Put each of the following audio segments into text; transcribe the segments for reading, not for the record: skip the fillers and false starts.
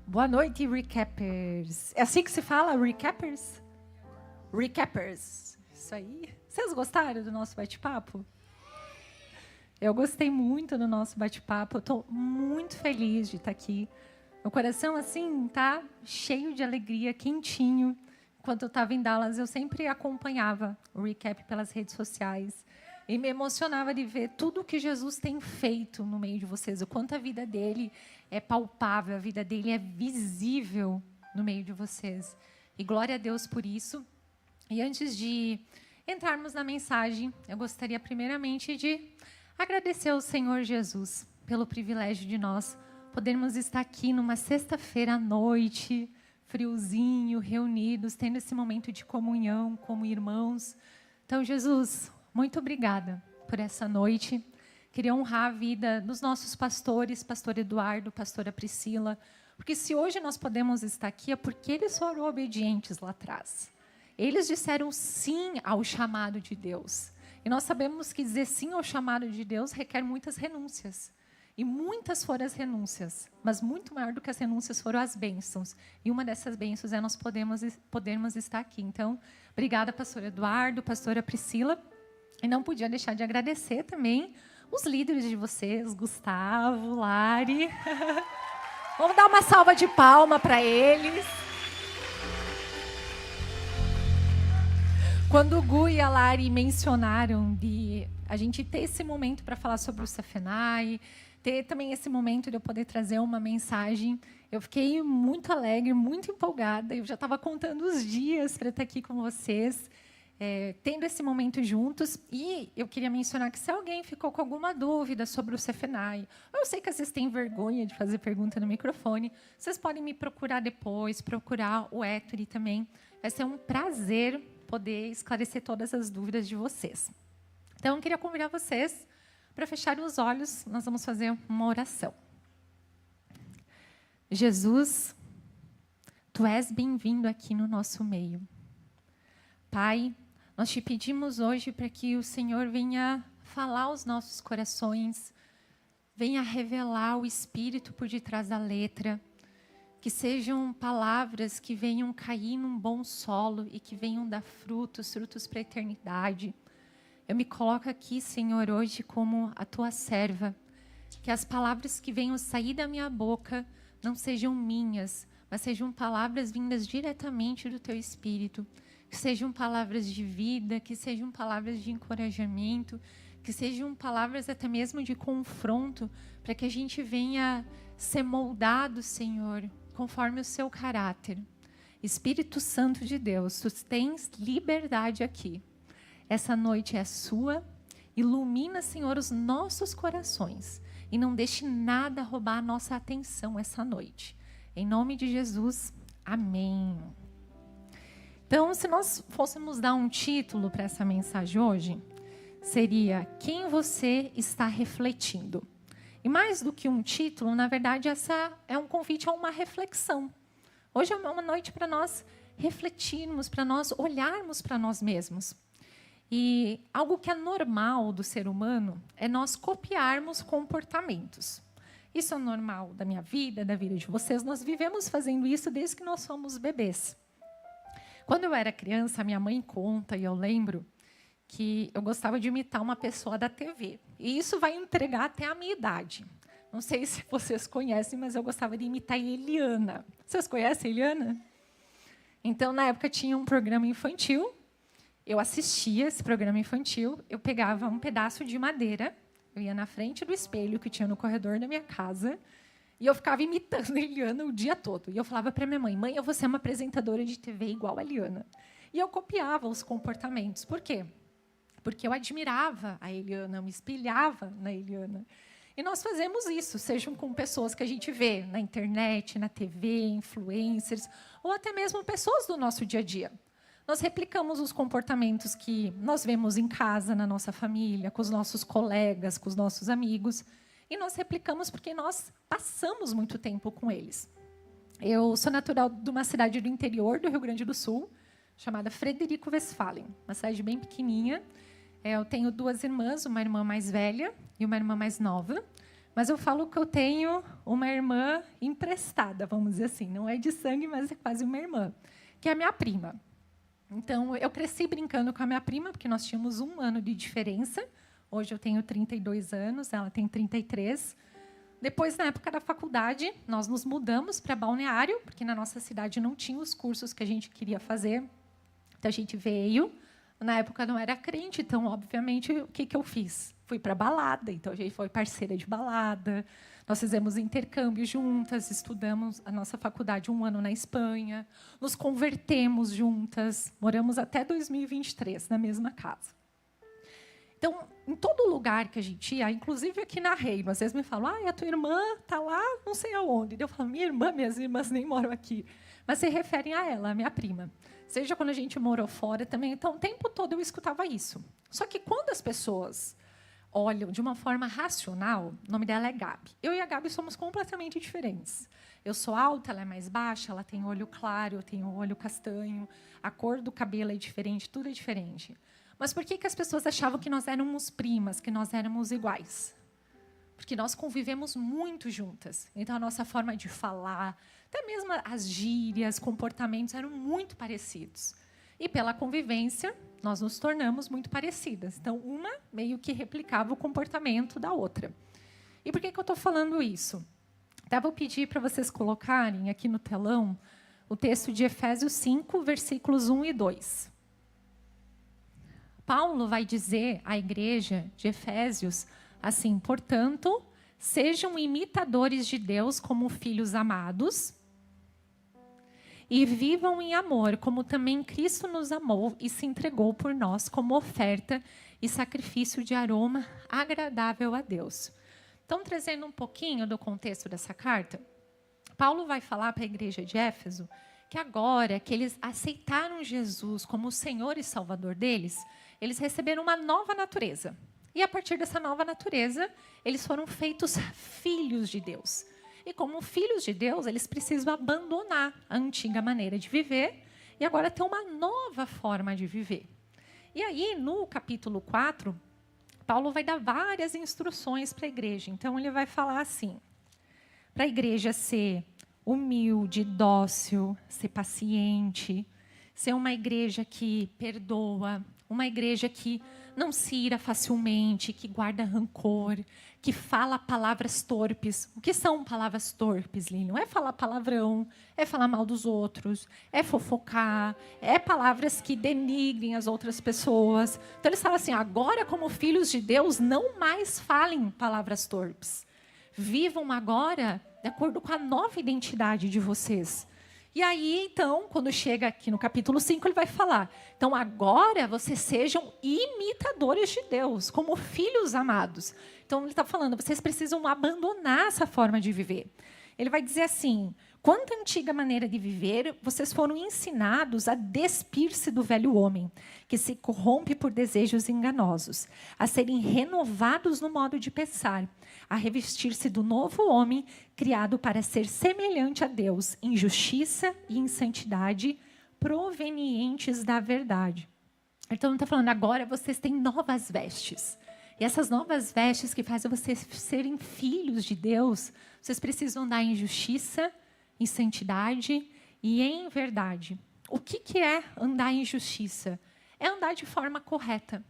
Boa noite, recappers. É assim que se fala, recappers? Recappers. Isso aí. Vocês gostaram do nosso bate-papo? Eu gostei muito do nosso bate-papo. Eu estou muito feliz de estar aqui. Meu coração, assim, tá cheio de alegria, quentinho. Enquanto eu estava em Dallas, eu sempre acompanhava o recap pelas redes sociais. E me emocionava de ver tudo o que Jesus tem feito no meio de vocês. O quanto a vida dele é palpável, a vida dele é visível no meio de vocês. E glória a Deus por isso. E antes de entrarmos na mensagem, eu gostaria primeiramente de agradecer ao Senhor Jesus pelo privilégio de nós podermos estar aqui numa sexta-feira à noite, friozinho, reunidos, tendo esse momento de comunhão como irmãos. Então, Jesus, muito obrigada por essa noite. Queria honrar a vida dos nossos pastores, pastor Eduardo, pastora Priscila, porque se hoje nós podemos estar aqui é porque eles foram obedientes lá atrás. Eles disseram sim ao chamado de Deus. E nós sabemos que dizer sim ao chamado de Deus requer muitas renúncias. E muitas foram as renúncias, mas muito maior do que as renúncias foram as bênçãos. E uma dessas bênçãos é nós podermos estar aqui. Então, obrigada, pastor Eduardo, pastora Priscila. E não podia deixar de agradecer também os líderes de vocês, Gustavo, Lari. Vamos dar uma salva de palma para eles. Quando o Gu e a Lari mencionaram de a gente ter esse momento para falar sobre o Sefenai, ter também esse momento de eu poder trazer uma mensagem, eu fiquei muito alegre, muito empolgada. Eu já estava contando os dias para estar aqui com vocês, tendo esse momento juntos. E eu queria mencionar que se alguém ficou com alguma dúvida sobre o Sefenai, eu sei que vocês têm vergonha de fazer pergunta no microfone, vocês podem me procurar depois, procurar o Ettore também. Vai ser um prazer poder esclarecer todas as dúvidas de vocês. Então, eu queria convidar vocês para fecharem os olhos. Nós vamos fazer uma oração. Jesus, Tu és bem-vindo aqui no nosso meio. Pai, nós te pedimos hoje para que o Senhor venha falar aos nossos corações, venha revelar o Espírito por detrás da letra, que sejam palavras que venham cair num bom solo e que venham dar frutos para a eternidade. Eu me coloco aqui, Senhor, hoje como a Tua serva, que as palavras que venham sair da minha boca não sejam minhas, mas sejam palavras vindas diretamente do Teu Espírito, que sejam palavras de vida, que sejam palavras de encorajamento, que sejam palavras até mesmo de confronto, para que a gente venha ser moldado, Senhor, conforme o Seu caráter. Espírito Santo de Deus, Tu tens liberdade aqui. Essa noite é sua. Ilumina, Senhor, os nossos corações. E não deixe nada roubar a nossa atenção essa noite. Em nome de Jesus, amém. Então, se nós fôssemos dar um título para essa mensagem hoje, seria Quem Você Está Refletindo? E mais do que um título, na verdade, essa é um convite a uma reflexão. Hoje é uma noite para nós refletirmos, para nós olharmos para nós mesmos. E algo que é normal do ser humano é nós copiarmos comportamentos. Isso é normal da minha vida, da vida de vocês. Nós vivemos fazendo isso desde que nós somos bebês. Quando eu era criança, minha mãe conta, e eu lembro, que eu gostava de imitar uma pessoa da TV. E isso vai entregar até a minha idade. Não sei se vocês conhecem, mas eu gostava de imitar a Eliana. Vocês conhecem a Eliana? Então, na época, tinha um programa infantil. Eu assistia esse programa infantil, eu pegava um pedaço de madeira, eu ia na frente do espelho que tinha no corredor da minha casa, e eu ficava imitando a Eliana o dia todo. E eu falava para minha mãe, mãe, eu vou ser uma apresentadora de TV igual a Eliana. E eu copiava os comportamentos. Por quê? Porque eu admirava a Eliana, eu me espelhava na Eliana. E nós fazemos isso, sejam com pessoas que a gente vê na internet, na TV, influencers, ou até mesmo pessoas do nosso dia a dia. Nós replicamos os comportamentos que nós vemos em casa, na nossa família, com os nossos colegas, com os nossos amigos. E nós replicamos porque nós passamos muito tempo com eles. Eu sou natural de uma cidade do interior do Rio Grande do Sul, chamada Frederico Westphalen, uma cidade bem pequenininha. Eu tenho 2 irmãs, uma irmã mais velha e uma irmã mais nova. Mas eu falo que eu tenho uma irmã emprestada, vamos dizer assim. Não é de sangue, mas é quase uma irmã, que é a minha prima. Então, eu cresci brincando com a minha prima, porque nós tínhamos 1 ano de diferença. Hoje eu tenho 32 anos, ela tem 33. Depois, na época da faculdade, nós nos mudamos para Balneário, porque na nossa cidade não tinha os cursos que a gente queria fazer. Então, a gente veio. Na época, não era crente, então, obviamente, o que eu fiz? Fui para balada. Então, a gente foi parceira de balada. Nós fizemos intercâmbio juntas, estudamos a nossa faculdade 1 ano na Espanha, nos convertemos juntas, moramos até 2023 na mesma casa. Então, em todo lugar que a gente ia, inclusive aqui na Reino, às vezes me falam, a tua irmã está lá, não sei aonde. Eu falo, minha irmã, minhas irmãs nem moram aqui. Mas se referem a ela, a minha prima. Seja quando a gente morou fora também. Então, o tempo todo eu escutava isso. Só que quando as pessoas olham de uma forma racional, o nome dela é Gabi. Eu e a Gabi somos completamente diferentes. Eu sou alta, ela é mais baixa, ela tem olho claro, eu tenho olho castanho, a cor do cabelo é diferente, tudo é diferente. Mas por que as pessoas achavam que nós éramos primas, que nós éramos iguais? Porque nós convivemos muito juntas. Então, a nossa forma de falar, até mesmo as gírias, comportamentos eram muito parecidos. E, pela convivência, nós nos tornamos muito parecidas. Então, uma meio que replicava o comportamento da outra. E por que eu estou falando isso? Até vou pedir para vocês colocarem aqui no telão o texto de Efésios 5, versículos 1 e 2. Paulo vai dizer à igreja de Efésios assim, portanto, sejam imitadores de Deus como filhos amados e vivam em amor, como também Cristo nos amou e se entregou por nós como oferta e sacrifício de aroma agradável a Deus. Então, trazendo um pouquinho do contexto dessa carta, Paulo vai falar para a igreja de Éfeso que agora que eles aceitaram Jesus como o Senhor e Salvador deles, eles receberam uma nova natureza. E a partir dessa nova natureza, eles foram feitos filhos de Deus. E como filhos de Deus, eles precisam abandonar a antiga maneira de viver e agora ter uma nova forma de viver. E aí, no capítulo 4, Paulo vai dar várias instruções para a igreja. Então, ele vai falar assim, para a igreja ser humilde, dócil, ser paciente, ser uma igreja que perdoa, uma igreja que não se ira facilmente, que guarda rancor, que fala palavras torpes. O que são palavras torpes, Lili? Não é falar palavrão, é falar mal dos outros, é fofocar, é palavras que denigrem as outras pessoas. Então, eles falam assim, agora, como filhos de Deus, não mais falem palavras torpes. Vivam agora de acordo com a nova identidade de vocês. E aí, então, quando chega aqui no capítulo 5, ele vai falar, então agora vocês sejam imitadores de Deus, como filhos amados. Então, ele está falando, vocês precisam abandonar essa forma de viver. Ele vai dizer assim, quanto à antiga maneira de viver, vocês foram ensinados a despir-se do velho homem, que se corrompe por desejos enganosos, a serem renovados no modo de pensar, a revestir-se do novo homem, criado para ser semelhante a Deus, em justiça e em santidade, provenientes da verdade. Então, ele está falando, agora vocês têm novas vestes. E essas novas vestes que fazem vocês serem filhos de Deus, vocês precisam andar em justiça, em santidade e em verdade. O que é andar em justiça? É andar de forma correta.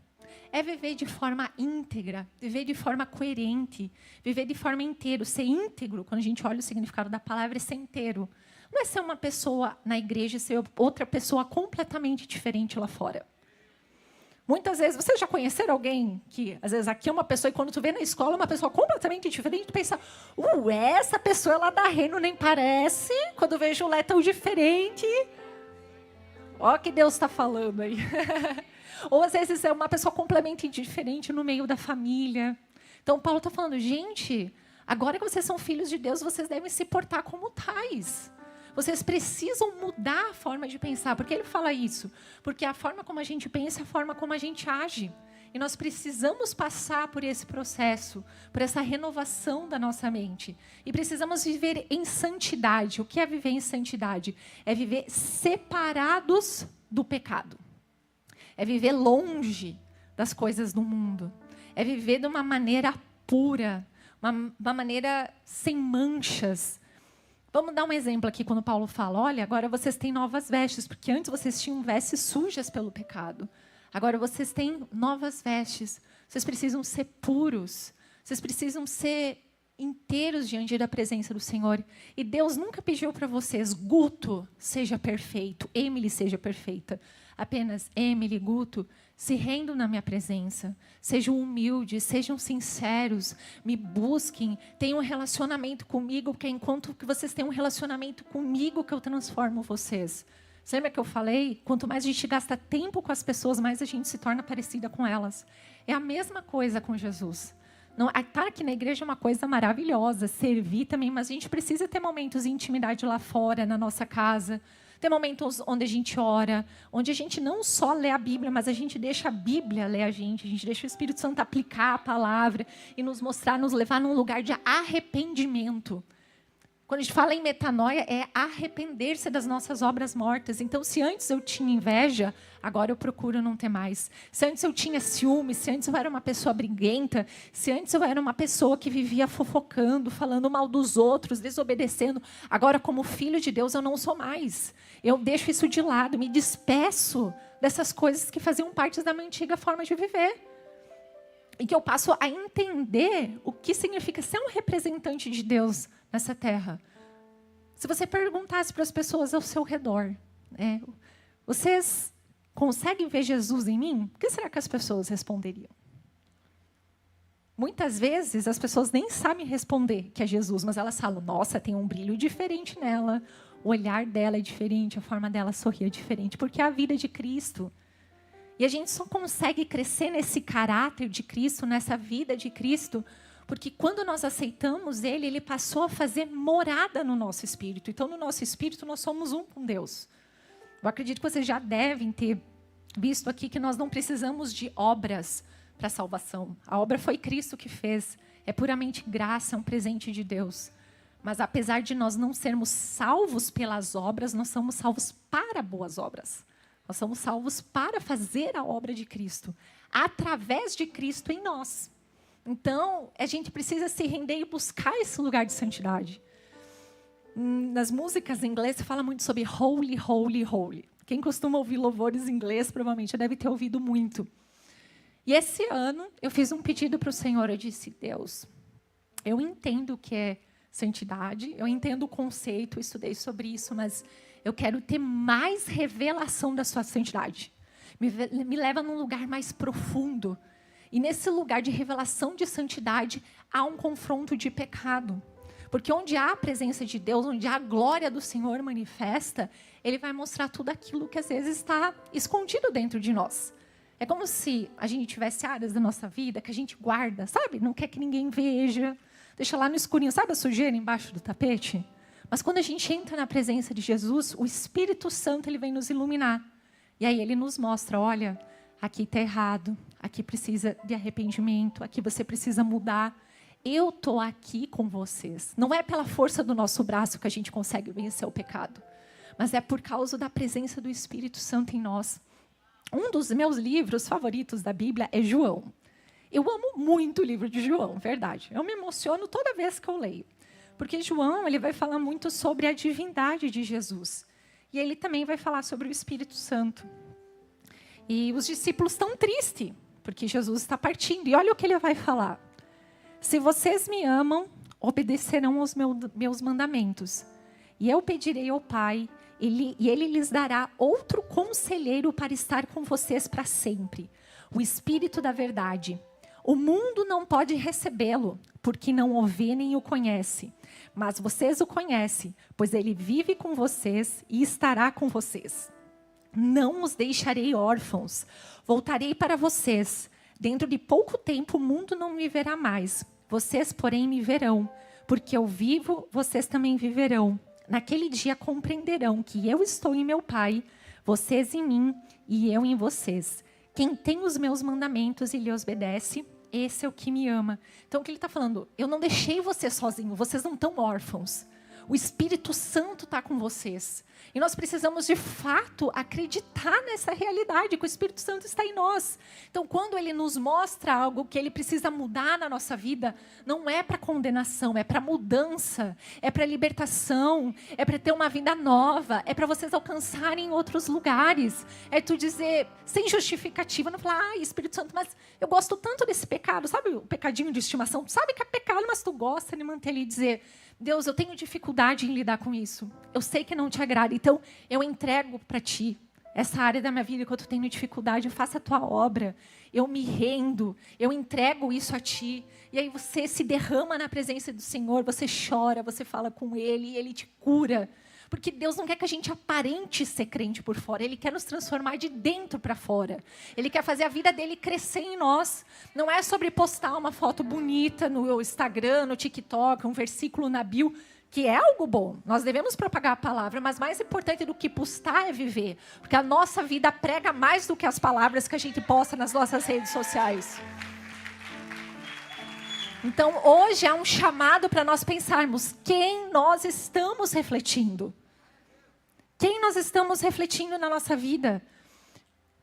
É viver de forma íntegra, viver de forma coerente, viver de forma inteira. Ser íntegro, quando a gente olha o significado da palavra, é ser inteiro. Não é ser uma pessoa na igreja e ser outra pessoa completamente diferente lá fora. Muitas vezes, vocês já conheceram alguém que, às vezes, aqui é uma pessoa, e quando tu vê na escola uma pessoa completamente diferente, tu pensa, essa pessoa lá da Reino nem parece, quando vejo ela é tão diferente. Ó que Deus está falando aí. Ou, às vezes, é uma pessoa completamente diferente no meio da família. Então, Paulo está falando, gente, agora que vocês são filhos de Deus, vocês devem se portar como tais. Vocês precisam mudar a forma de pensar. Por que ele fala isso? Porque a forma como a gente pensa é a forma como a gente age. E nós precisamos passar por esse processo, por essa renovação da nossa mente. E precisamos viver em santidade. O que é viver em santidade? É viver separados do pecado. É viver longe das coisas do mundo. É viver de uma maneira pura, uma maneira sem manchas. Vamos dar um exemplo aqui, quando Paulo fala, olha, agora vocês têm novas vestes, porque antes vocês tinham vestes sujas pelo pecado. Agora vocês têm novas vestes. Vocês precisam ser puros. Vocês precisam ser inteiros diante da presença do Senhor. E Deus nunca pediu para vocês, Guto, seja perfeito, Emily seja perfeita. Apenas, Emily, Guto, se rendam na minha presença. Sejam humildes, sejam sinceros, me busquem, tenham um relacionamento comigo, porque enquanto que vocês têm um relacionamento comigo, que eu transformo vocês. Lembra que eu falei? Quanto mais a gente gasta tempo com as pessoas, mais a gente se torna parecida com elas. É a mesma coisa com Jesus. Estar aqui na igreja é uma coisa maravilhosa, servir também, mas a gente precisa ter momentos de intimidade lá fora, na nossa casa. Ter momentos onde a gente ora, onde a gente não só lê a Bíblia, mas a gente deixa a Bíblia ler a gente deixa o Espírito Santo aplicar a palavra e nos mostrar, nos levar num lugar de arrependimento. Quando a gente fala em metanoia, é arrepender-se das nossas obras mortas. Então, se antes eu tinha inveja, agora eu procuro não ter mais. Se antes eu tinha ciúme, se antes eu era uma pessoa briguenta, se antes eu era uma pessoa que vivia fofocando, falando mal dos outros, desobedecendo, agora, como filho de Deus, eu não sou mais. Eu deixo isso de lado, me despeço dessas coisas que faziam parte da minha antiga forma de viver. E que eu passo a entender o que significa ser um representante de Deus nessa terra. Se você perguntasse para as pessoas ao seu redor, vocês conseguem ver Jesus em mim? O que será que as pessoas responderiam? Muitas vezes as pessoas nem sabem responder que é Jesus, mas elas falam, nossa, tem um brilho diferente nela, o olhar dela é diferente, a forma dela sorrir é diferente, porque é a vida de Cristo. E a gente só consegue crescer nesse caráter de Cristo, nessa vida de Cristo, porque quando nós aceitamos Ele, Ele passou a fazer morada no nosso espírito. Então, no nosso espírito, nós somos um com Deus. Eu acredito que vocês já devem ter visto aqui que nós não precisamos de obras para a salvação. A obra foi Cristo que fez. É puramente graça, um presente de Deus. Mas apesar de nós não sermos salvos pelas obras, nós somos salvos para boas obras. Nós somos salvos para fazer a obra de Cristo, através de Cristo em nós. Então, a gente precisa se render e buscar esse lugar de santidade. Nas músicas em inglês, se fala muito sobre holy, holy, holy. Quem costuma ouvir louvores em inglês, provavelmente já deve ter ouvido muito. E esse ano, eu fiz um pedido para o Senhor. Eu disse, Deus, eu entendo o que é santidade, eu entendo o conceito, eu estudei sobre isso, mas eu quero ter mais revelação da sua santidade. Me leva num lugar mais profundo. E nesse lugar de revelação de santidade, há um confronto de pecado. Porque onde há a presença de Deus, onde há a glória do Senhor manifesta, Ele vai mostrar tudo aquilo que às vezes está escondido dentro de nós. É como se a gente tivesse áreas da nossa vida que a gente guarda, sabe? Não quer que ninguém veja. Deixa lá no escurinho, sabe a sujeira embaixo do tapete? Mas quando a gente entra na presença de Jesus, o Espírito Santo ele vem nos iluminar. E aí Ele nos mostra, olha, aqui está errado, aqui precisa de arrependimento, aqui você precisa mudar. Eu estou aqui com vocês. Não é pela força do nosso braço que a gente consegue vencer o pecado, mas é por causa da presença do Espírito Santo em nós. Um dos meus livros favoritos da Bíblia é João. Eu amo muito o livro de João, verdade. Eu me emociono toda vez que eu leio. Porque João ele vai falar muito sobre a divindade de Jesus. E ele também vai falar sobre o Espírito Santo. E os discípulos estão tristes, porque Jesus está partindo. E olha o que ele vai falar. Se vocês me amam, obedecerão aos meus mandamentos. E eu pedirei ao Pai, e Ele lhes dará outro conselheiro para estar com vocês para sempre. O Espírito da verdade. O mundo não pode recebê-lo, porque não o vê nem o conhece. Mas vocês o conhecem, pois Ele vive com vocês e estará com vocês. Não os deixarei órfãos. Voltarei para vocês. Dentro de pouco tempo o mundo não me verá mais. Vocês, porém, me verão. Porque eu vivo, vocês também viverão. Naquele dia compreenderão que eu estou em meu Pai, vocês em mim e eu em vocês. Quem tem os meus mandamentos e lhe obedece, esse é o que me ama. Então, o que ele está falando? Eu não deixei vocês sozinhos, vocês não estão órfãos. O Espírito Santo está com vocês. E nós precisamos, de fato, acreditar nessa realidade, que o Espírito Santo está em nós. Então, quando Ele nos mostra algo que Ele precisa mudar na nossa vida, não é para condenação, é para mudança, é para libertação, é para ter uma vida nova, é para vocês alcançarem outros lugares. É tu dizer, sem justificativa, não falar, Espírito Santo, mas eu gosto tanto desse pecado, sabe o pecadinho de estimação? Tu sabe que é pecado, mas tu gosta de manter ele e dizer, Deus, eu tenho dificuldade em lidar com isso. Eu sei que não te agrada, então eu entrego para ti essa área da minha vida que eu tenho dificuldade, eu faço a tua obra, eu me rendo, eu entrego isso a ti. E aí você se derrama na presença do Senhor, você chora, você fala com Ele e Ele te cura. Porque Deus não quer que a gente aparente ser crente por fora. Ele quer nos transformar de dentro para fora. Ele quer fazer a vida dele crescer em nós. Não é sobre postar uma foto bonita no Instagram, no TikTok, um versículo na bio, que é algo bom. Nós devemos propagar a palavra, mas mais importante do que postar é viver. Porque a nossa vida prega mais do que as palavras que a gente posta nas nossas redes sociais. Então, hoje é um chamado para nós pensarmos quem nós estamos refletindo. Quem nós estamos refletindo na nossa vida.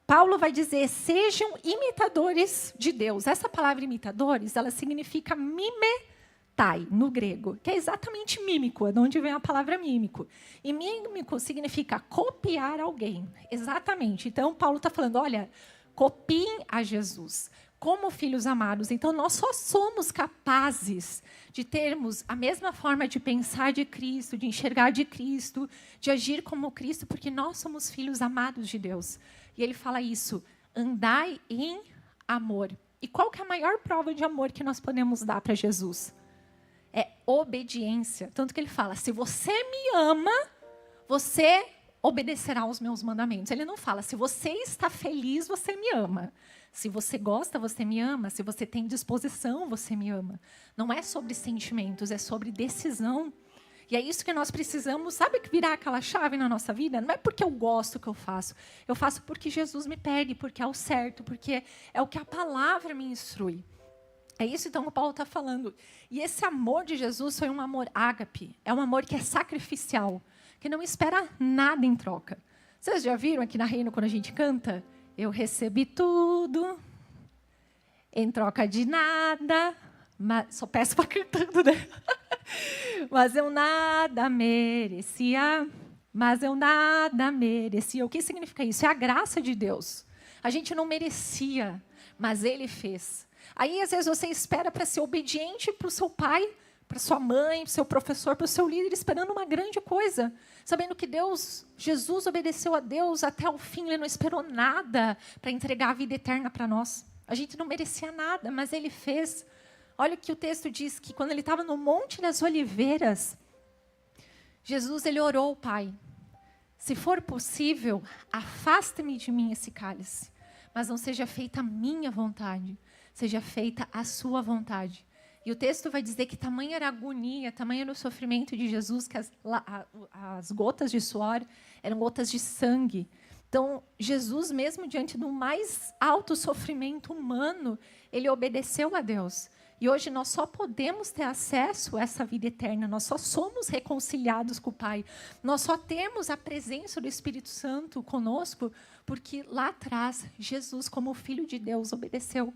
Paulo vai dizer, sejam imitadores de Deus. Essa palavra imitadores, ela significa mimetai, no grego, que é exatamente mímico, é de onde vem a palavra mímico. E mímico significa copiar alguém, exatamente. Então, Paulo está falando, olha, copiem a Jesus. Como filhos amados, então nós só somos capazes de termos a mesma forma de pensar de Cristo, de enxergar de Cristo, de agir como Cristo, porque nós somos filhos amados de Deus. E ele fala isso, andai em amor. E qual que é a maior prova de amor que nós podemos dar para Jesus? É obediência. Tanto que ele fala, se você me ama, você obedecerá aos meus mandamentos. Ele não fala, se você está feliz, você me ama. Se você gosta, você me ama. Se você tem disposição, você me ama. Não é sobre sentimentos, é sobre decisão. E é isso que nós precisamos, sabe, virar aquela chave na nossa vida? Não é porque eu gosto que eu faço porque Jesus me pede, porque é o certo, porque é o que a palavra me instrui. É isso então que o Paulo está falando. E esse amor de Jesus foi um amor ágape, é um amor que é sacrificial, que não espera nada em troca. Vocês já viram aqui na Reino, quando a gente canta? Eu recebi tudo, em troca de nada, mas sou péssima cantando, né? Mas eu nada merecia, O que significa isso? É a graça de Deus. A gente não merecia, mas Ele fez. Aí, às vezes, você espera para ser obediente para o seu pai, para sua mãe, para o seu professor, para o seu líder, esperando uma grande coisa. Sabendo que Jesus obedeceu a Deus até o fim, Ele não esperou nada para entregar a vida eterna para nós. A gente não merecia nada, mas Ele fez. Olha o que o texto diz, que quando Ele estava no Monte das Oliveiras, Jesus, Ele orou, Pai, se for possível, afaste-me de mim esse cálice, mas não seja feita a minha vontade, seja feita a sua vontade. E o texto vai dizer que tamanha era a agonia, tamanha era o sofrimento de Jesus, que as gotas de suor eram gotas de sangue. Então, Jesus, mesmo diante do mais alto sofrimento humano, Ele obedeceu a Deus. E hoje nós só podemos ter acesso a essa vida eterna, nós só somos reconciliados com o Pai. Nós só temos a presença do Espírito Santo conosco, porque lá atrás, Jesus, como Filho de Deus, obedeceu.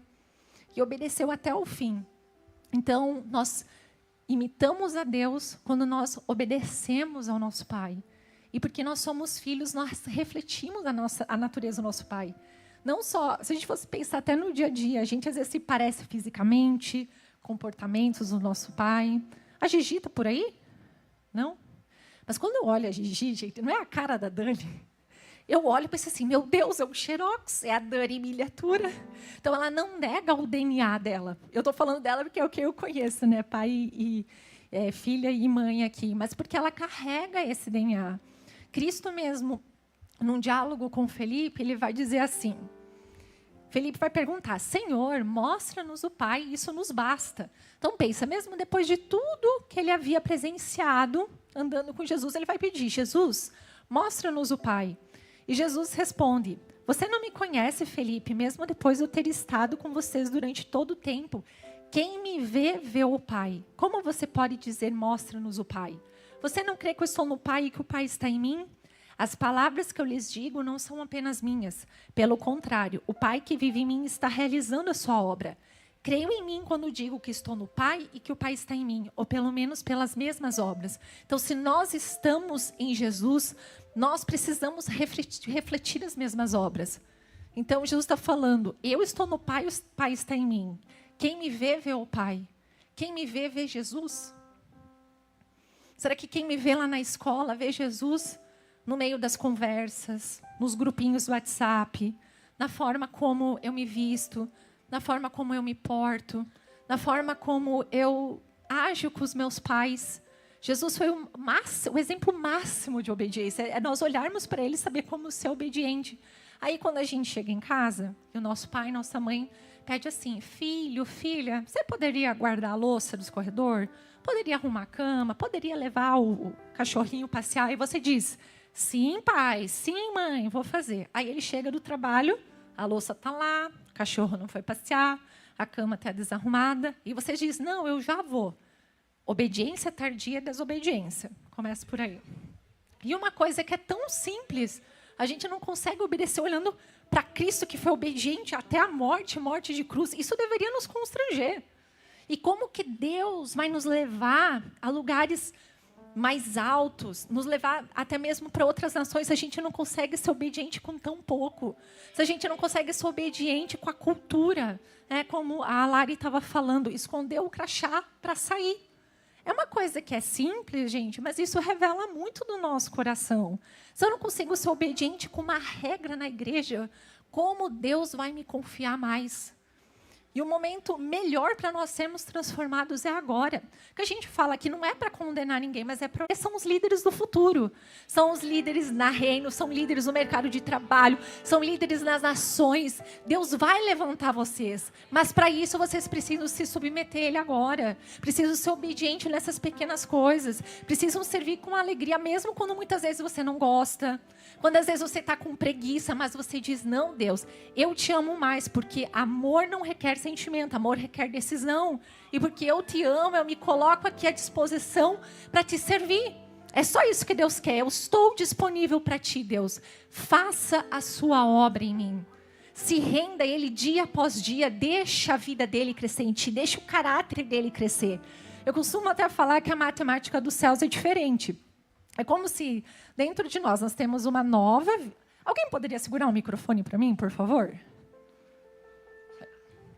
E obedeceu até o fim. Então, nós imitamos a Deus quando nós obedecemos ao nosso Pai. E porque nós somos filhos, nós refletimos a natureza do nosso Pai. Não só, se a gente fosse pensar até no dia a dia, a gente às vezes se parece fisicamente, comportamentos do nosso Pai. A Gigi está por aí? Não? Mas quando eu olho a Gigi, gente, não é a cara da Dani. Eu olho e penso assim, meu Deus, é um xerox, é a Dani em miniatura. Então, ela não nega o DNA dela. Eu estou falando dela porque é o que eu conheço, né? Pai e filha e mãe aqui. Mas porque ela carrega esse DNA. Cristo mesmo, num diálogo com Felipe, ele vai dizer assim, Felipe vai perguntar, Senhor, mostra-nos o Pai, isso nos basta. Então, pensa, mesmo depois de tudo que ele havia presenciado, andando com Jesus, ele vai pedir, Jesus, mostra-nos o Pai. E Jesus responde, você não me conhece, Felipe, mesmo depois de eu ter estado com vocês durante todo o tempo. Quem me vê, vê o Pai. Como você pode dizer, mostra-nos o Pai? Você não crê que eu estou no Pai e que o Pai está em mim? As palavras que eu lhes digo não são apenas minhas. Pelo contrário, o Pai que vive em mim está realizando a sua obra. Creio em mim quando digo que estou no Pai e que o Pai está em mim, ou pelo menos pelas mesmas obras. Então, se nós estamos em Jesus, nós precisamos refletir as mesmas obras. Então, Jesus está falando, eu estou no Pai, o Pai está em mim. Quem me vê o Pai. Quem me vê Jesus. Será que quem me vê lá na escola vê Jesus no meio das conversas, nos grupinhos do WhatsApp, na forma como eu me visto, na forma como eu me porto, na forma como eu ajo com os meus pais? Jesus foi o exemplo máximo de obediência. É nós olharmos para ele e saber como ser obediente. Aí, quando a gente chega em casa, e o nosso pai, nossa mãe, pede assim, filho, filha, você poderia guardar a louça dos corredores? Poderia arrumar a cama? Poderia levar o cachorrinho passear? E você diz, sim, pai, sim, mãe, vou fazer. Aí ele chega do trabalho, a louça está lá, o cachorro não foi passear, a cama está desarrumada, e você diz, não, eu já vou. Obediência tardia é desobediência. Começa por aí. E uma coisa que é tão simples, a gente não consegue obedecer olhando para Cristo, que foi obediente até a morte, morte de cruz. Isso deveria nos constranger. E como que Deus vai nos levar a lugares mais altos, nos levar até mesmo para outras nações, se a gente não consegue ser obediente com tão pouco? Se a gente não consegue ser obediente com a cultura, né? Como a Lari estava falando, esconder o crachá para sair. É uma coisa que é simples, gente, mas isso revela muito do nosso coração. Se eu não consigo ser obediente com uma regra na igreja, como Deus vai me confiar mais? E o momento melhor para nós sermos transformados é agora. O que a gente fala aqui não é para condenar ninguém, mas é porque são os líderes do futuro. São os líderes na reino, são líderes no mercado de trabalho, são líderes nas nações. Deus vai levantar vocês, mas para isso vocês precisam se submeter a Ele agora. Precisam ser obedientes nessas pequenas coisas. Precisam servir com alegria, mesmo quando muitas vezes você não gosta. Quando às vezes você está com preguiça, mas você diz, não, Deus, eu te amo mais, porque amor não requer sentimento, amor requer decisão. E porque eu te amo, eu me coloco aqui à disposição para te servir. É só isso que Deus quer. Eu estou disponível para ti, Deus. Faça a sua obra em mim. Se renda a Ele dia após dia. Deixa a vida dele crescer em ti. Deixa o caráter dele crescer. Eu costumo até falar que a matemática dos céus é diferente. É como se dentro de nós temos uma nova... Alguém poderia segurar um microfone para mim, por favor?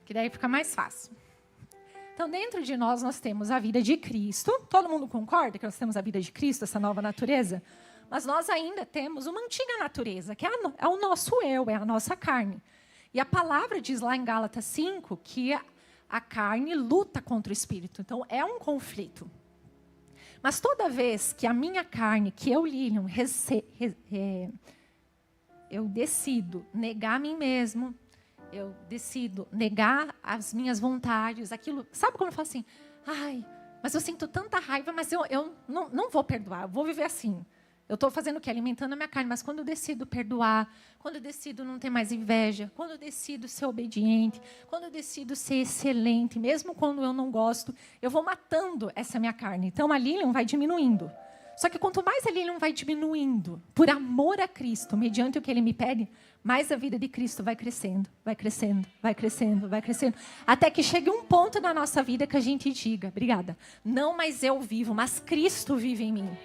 Que daí fica mais fácil. Então, dentro de nós temos a vida de Cristo. Todo mundo concorda que nós temos a vida de Cristo, essa nova natureza? Mas nós ainda temos uma antiga natureza, que é o nosso eu, é a nossa carne. E a palavra diz lá em Gálatas 5 que a carne luta contra o espírito. Então, é um conflito. Mas toda vez que a minha carne, que eu, Lilian, eu decido negar a mim mesmo, eu decido negar as minhas vontades, aquilo... Sabe quando eu falo assim, ai, mas eu sinto tanta raiva, mas eu não vou perdoar, eu vou viver assim. Eu estou fazendo o quê? Alimentando a minha carne, mas quando eu decido perdoar, quando eu decido não ter mais inveja, quando eu decido ser obediente, quando eu decido ser excelente, mesmo quando eu não gosto, eu vou matando essa minha carne. Então, a Lilian vai diminuindo. Só que quanto mais a Lilian vai diminuindo, por amor a Cristo, mediante o que Ele me pede, mais a vida de Cristo vai crescendo, vai crescendo, vai crescendo, vai crescendo. Até que chegue um ponto na nossa vida que a gente diga, obrigada, não mais eu vivo, mas Cristo vive em mim.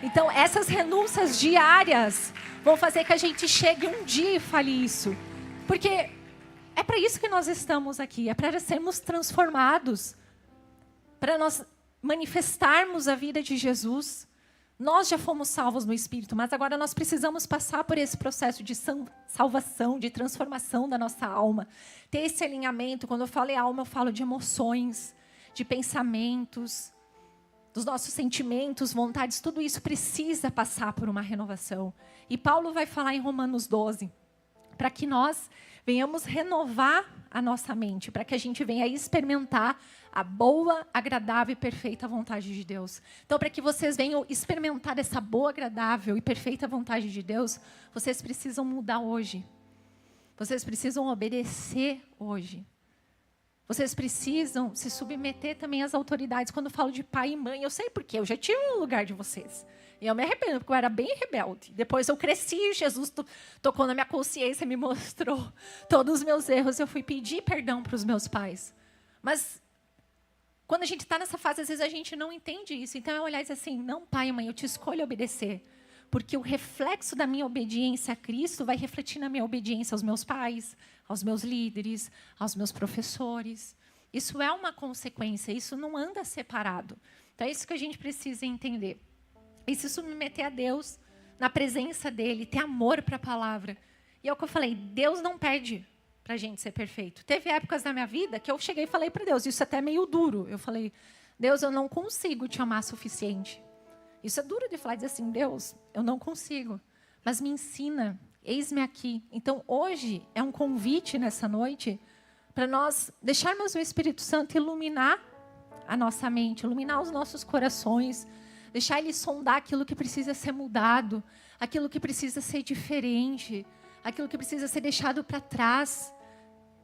Então, essas renúncias diárias vão fazer que a gente chegue um dia e fale isso. Porque é para isso que nós estamos aqui, é para sermos transformados, para nós manifestarmos a vida de Jesus. Nós já fomos salvos no Espírito, mas agora nós precisamos passar por esse processo de salvação, de transformação da nossa alma. Ter esse alinhamento, quando eu falo em alma, eu falo de emoções, de pensamentos, dos nossos sentimentos, vontades, tudo isso precisa passar por uma renovação. E Paulo vai falar em Romanos 12, para que nós venhamos renovar a nossa mente, para que a gente venha experimentar a boa, agradável e perfeita vontade de Deus. Então, para que vocês venham experimentar essa boa, agradável e perfeita vontade de Deus, vocês precisam mudar hoje. Vocês precisam obedecer hoje. Vocês precisam se submeter também às autoridades. Quando eu falo de pai e mãe, eu sei por quê. Eu já tive no lugar de vocês. E eu me arrependo, porque eu era bem rebelde. Depois eu cresci, Jesus tocou na minha consciência, me mostrou todos os meus erros. Eu fui pedir perdão para os meus pais. Mas quando a gente está nessa fase, às vezes a gente não entende isso. Então é olhar e dizer assim, não, pai e mãe, eu te escolho obedecer. Porque o reflexo da minha obediência a Cristo vai refletir na minha obediência aos meus pais, aos meus líderes, aos meus professores. Isso é uma consequência, isso não anda separado. Então é isso que a gente precisa entender. E se submeter a Deus, na presença dEle, ter amor para a palavra. E é o que eu falei, Deus não pede para a gente ser perfeito. Teve épocas na minha vida que eu cheguei e falei para Deus, isso é até meio duro. Eu falei, Deus, eu não consigo te amar o suficiente. Isso é duro de falar, dizer assim, Deus, eu não consigo, mas me ensina, eis-me aqui. Então, hoje é um convite nessa noite para nós deixarmos o Espírito Santo iluminar a nossa mente, iluminar os nossos corações, deixar Ele sondar aquilo que precisa ser mudado, aquilo que precisa ser diferente, aquilo que precisa ser deixado para trás,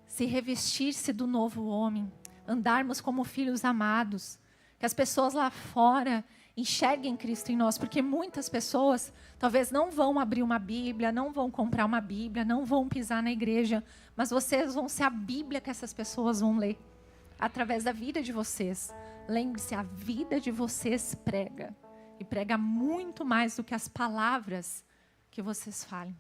se revestir-se do novo homem, andarmos como filhos amados, que as pessoas lá fora enxerguem Cristo em nós, porque muitas pessoas talvez não vão abrir uma Bíblia, não vão comprar uma Bíblia, não vão pisar na igreja, mas vocês vão ser a Bíblia que essas pessoas vão ler, através da vida de vocês. Lembre-se, a vida de vocês prega, e prega muito mais do que as palavras que vocês falem.